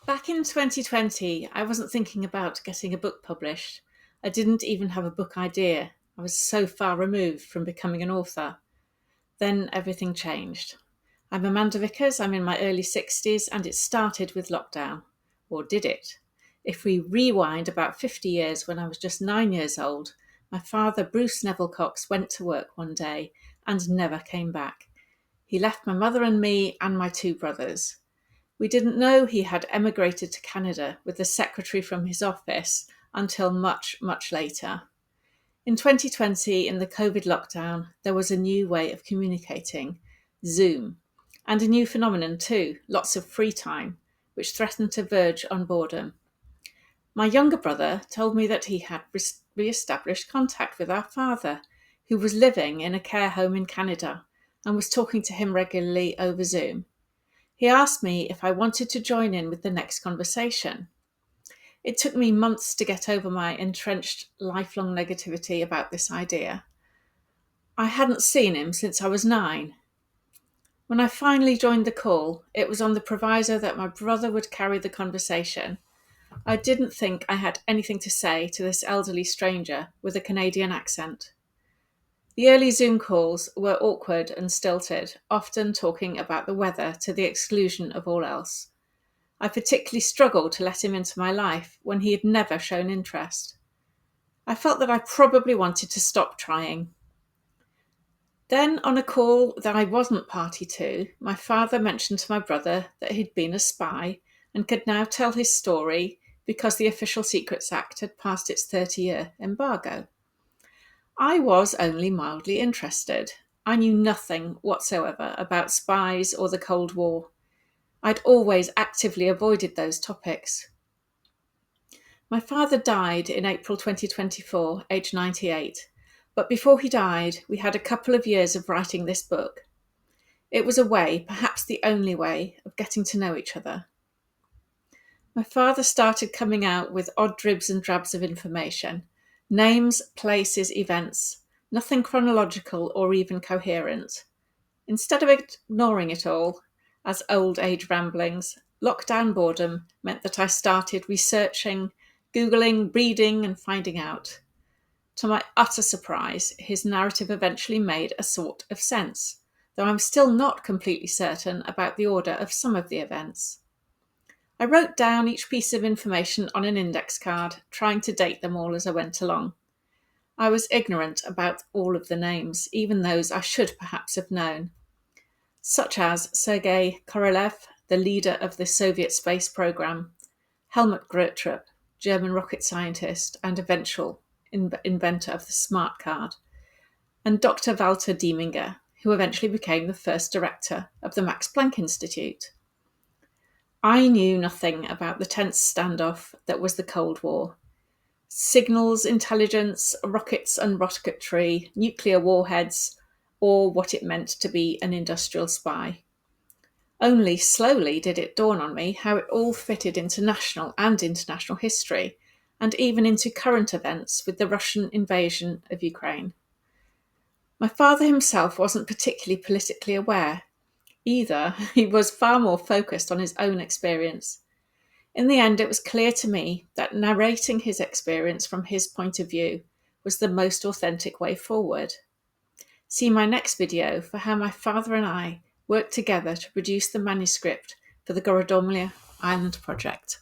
Back in 2020, I wasn't thinking about getting a book published. I didn't even have a book idea. I was so far removed from becoming an author. Then everything changed. I'm Amanda Vickers, I'm in my early 60s, and it started with lockdown. Or did it? If we rewind about 50 years when I was just 9 years old, my father, Bruce Neville Cox, went to work one day and never came back. He left my mother and me and my two brothers. We didn't know he had emigrated to Canada with the secretary from his office until much, much later. In 2020, in the COVID lockdown, there was a new way of communicating, Zoom, and a new phenomenon too, lots of free time, which threatened to verge on boredom. My younger brother told me that he had re-established contact with our father, who was living in a care home in Canada, and was talking to him regularly over Zoom. He asked me if I wanted to join in with the next conversation. It took me months to get over my entrenched lifelong negativity about this idea. I hadn't seen him since I was 9. When I finally joined the call, it was on the proviso that my brother would carry the conversation. I didn't think I had anything to say to this elderly stranger with a Canadian accent. The early Zoom calls were awkward and stilted, often talking about the weather to the exclusion of all else. I particularly struggled to let him into my life when he had never shown interest. I felt that I probably wanted to stop trying. Then, on a call that I wasn't party to, my father mentioned to my brother that he'd been a spy and could now tell his story because the Official Secrets Act had passed its 30-year embargo. I was only mildly interested. I knew nothing whatsoever about spies or the Cold War. I'd always actively avoided those topics. My father died in April 2024, aged 98, but before he died, we had a couple of years of writing this book. It was a way, perhaps the only way, of getting to know each other. My father started coming out with odd dribs and drabs of information, names, places, events, nothing chronological or even coherent. Instead of ignoring it all, as old age ramblings, lockdown boredom meant that I started researching, Googling, reading, and finding out. To my utter surprise, his narrative eventually made a sort of sense, though I'm still not completely certain about the order of some of the events. I wrote down each piece of information on an index card, trying to date them all as I went along. I was ignorant about all of the names, even those I should perhaps have known, such as Sergei Korolev, the leader of the Soviet space program, Helmut Gertrup, German rocket scientist and eventual inventor of the smart card, and Dr. Walter Dieminger, who eventually became the first director of the Max Planck Institute. I knew nothing about the tense standoff that was the Cold War. Signals, intelligence, rockets and rocketry, nuclear warheads, or what it meant to be an industrial spy. Only slowly did it dawn on me how it all fitted into national and international history, and even into current events with the Russian invasion of Ukraine. My father himself wasn't particularly politically aware. Either, he was far more focused on his own experience. In the end, it was clear to me that narrating his experience from his point of view was the most authentic way forward. See my next video for how my father and I worked together to produce the manuscript for the Gorodomlya Island project.